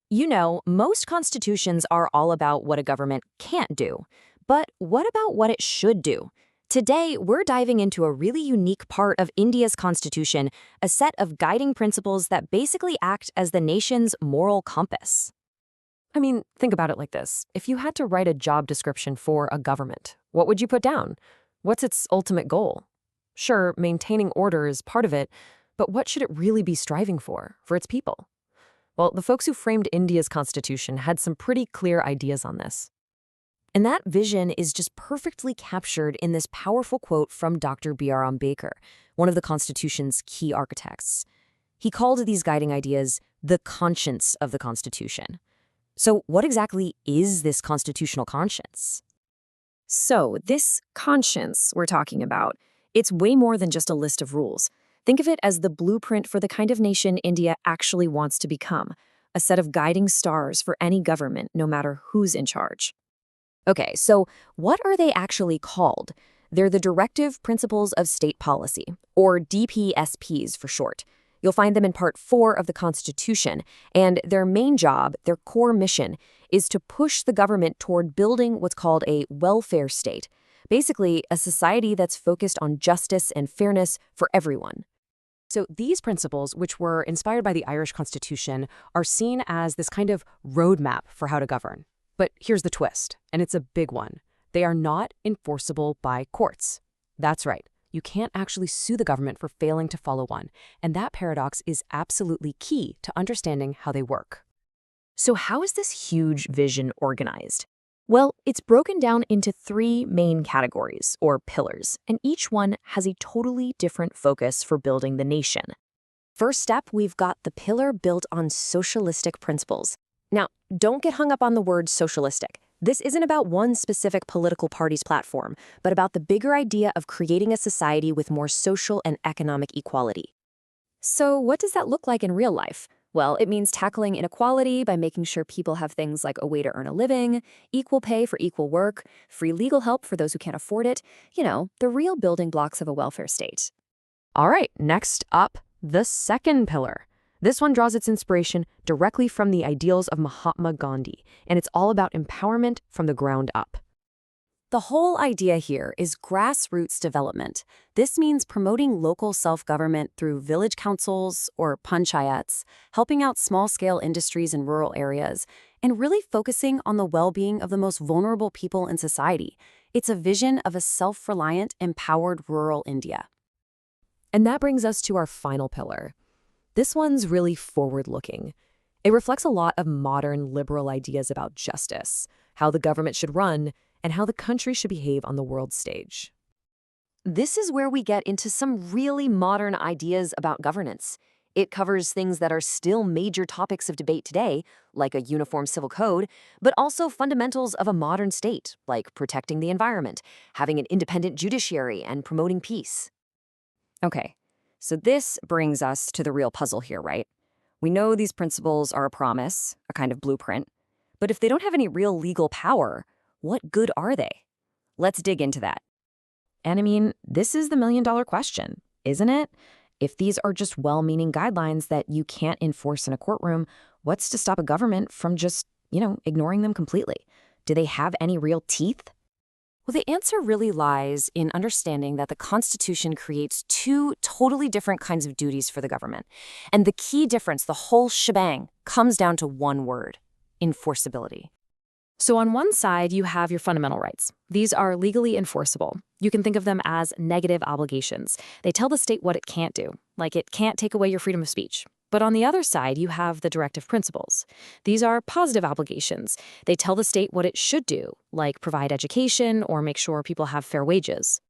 You know, most constitutions are all about what a government can't do. But what about what it should do? Today, we're diving into a really unique part of India's constitution, a set of guiding principles that basically act as the nation's moral compass. I mean, think about it like this. If you had to write a job description for a government, what would you put down? What's its ultimate goal? Sure, maintaining order is part of it, but what should it really be striving for its people? Well, the folks who framed India's constitution had some pretty clear ideas on this. And that vision is just perfectly captured in this powerful quote from Dr. B.R. Ambedkar, one of the Constitution's key architects. He called these guiding ideas the conscience of the Constitution. So what exactly is this constitutional conscience? So, this conscience we're talking about, it's way more than just a list of rules. Think of it as the blueprint for the kind of nation India actually wants to become, a set of guiding stars for any government, no matter who's in charge. Okay, so what are they actually called? They're the Directive Principles of State Policy, or DPSPs for short. You'll find them in Part 4 of the Constitution, and their main job, their core mission, is to push the government toward building what's called a welfare state, basically a society that's focused on justice and fairness for everyone. So these principles, which were inspired by the Irish Constitution, are seen as this kind of roadmap for how to govern. But here's the twist, and it's a big one. They are not enforceable by courts. That's right. You can't actually sue the government for failing to follow one, and that paradox is absolutely key to understanding how they work. So, how is this huge vision organized? Well, it's broken down into three main categories, or pillars, and each one has a totally different focus for building the nation. First step, we've got the pillar built on socialistic principles. Now, don't get hung up on the word socialistic. This isn't about one specific political party's platform, but about the bigger idea of creating a society with more social and economic equality. So what does that look like in real life? Well, it means tackling inequality by making sure people have things like a way to earn a living, equal pay for equal work, free legal help for those who can't afford it, the real building blocks of a welfare state. All right, next up, the second pillar. This one draws its inspiration directly from the ideals of Mahatma Gandhi, and it's all about empowerment from the ground up. The whole idea here is grassroots development. This means promoting local self-government through village councils or panchayats, helping out small-scale industries in rural areas, and really focusing on the well-being of the most vulnerable people in society. It's a vision of a self-reliant, empowered rural India. And that brings us to our final pillar. This one's really forward-looking. It reflects a lot of modern liberal ideas about justice, how the government should run, and how the country should behave on the world stage. This is where we get into some really modern ideas about governance. It covers things that are still major topics of debate today, like a uniform civil code, but also fundamentals of a modern state, like protecting the environment, having an independent judiciary, and promoting peace. Okay, so this brings us to the real puzzle here, right? We know these principles are a promise, a kind of blueprint, but if they don't have any real legal power, what good are they? Let's dig into that. And I mean, this is the million-dollar question, isn't it? If these are just well-meaning guidelines that you can't enforce in a courtroom, what's to stop a government from just, ignoring them completely? Do they have any real teeth? Well, the answer really lies in understanding that the Constitution creates two totally different kinds of duties for the government. And the key difference, the whole shebang, comes down to one word: enforceability. So on one side, you have your fundamental rights. These are legally enforceable. You can think of them as negative obligations. They tell the state what it can't do, like it can't take away your freedom of speech. But on the other side, you have the directive principles. These are positive obligations. They tell the state what it should do, like provide education or make sure people have fair wages.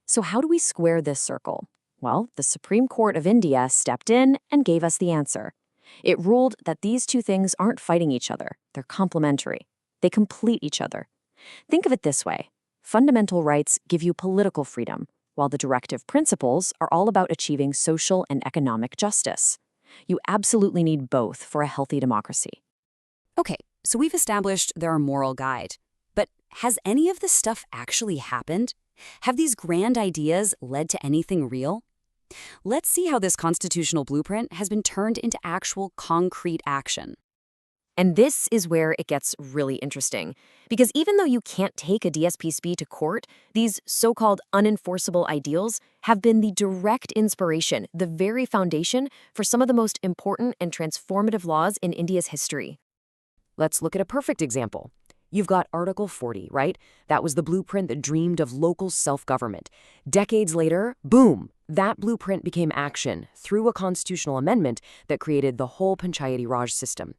So how do we square this circle? Well, the Supreme Court of India stepped in and gave us the answer. It ruled that these two things aren't fighting each other. They're complementary. They complete each other. Think of it this way. Fundamental rights give you political freedom, while the directive principles are all about achieving social and economic justice. You absolutely need both for a healthy democracy. Okay, so we've established they're a moral guide. But has any of this stuff actually happened? Have these grand ideas led to anything real? Let's see how this constitutional blueprint has been turned into actual concrete action. And this is where it gets really interesting. Because even though you can't take a DSPSP to court, these so-called unenforceable ideals have been the direct inspiration, the very foundation for some of the most important and transformative laws in India's history. Let's look at a perfect example. You've got Article 40, right? That was the blueprint that dreamed of local self-government. Decades later, boom, that blueprint became action through a constitutional amendment that created the whole Panchayati Raj system.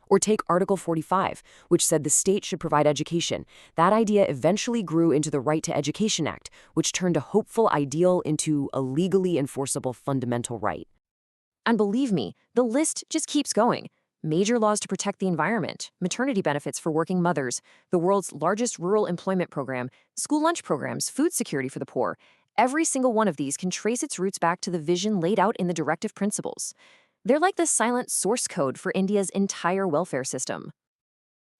Or take Article 45, which said the state should provide education. That idea eventually grew into the Right to Education Act, which turned a hopeful ideal into a legally enforceable fundamental right. And believe me, the list just keeps going. Major laws to protect the environment, maternity benefits for working mothers, the world's largest rural employment program, school lunch programs, food security for the poor. Every single one of these can trace its roots back to the vision laid out in the directive principles. They're like the silent source code for India's entire welfare system.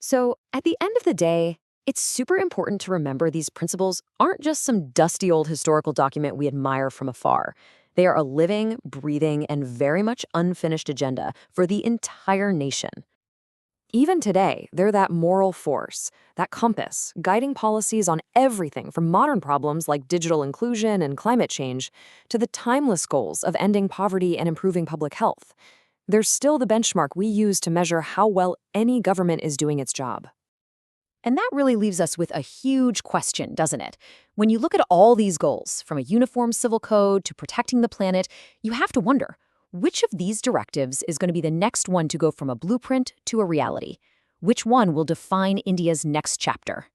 So, at the end of the day, it's super important to remember these principles aren't just some dusty old historical document we admire from afar. They are a living, breathing, and very much unfinished agenda for the entire nation. Even today, they're that moral force, that compass, guiding policies on everything from modern problems like digital inclusion and climate change to the timeless goals of ending poverty and improving public health. They're still the benchmark we use to measure how well any government is doing its job. And that really leaves us with a huge question, doesn't it? When you look at all these goals, from a uniform civil code to protecting the planet, you have to wonder, which of these directives is going to be the next one to go from a blueprint to a reality? Which one will define India's next chapter?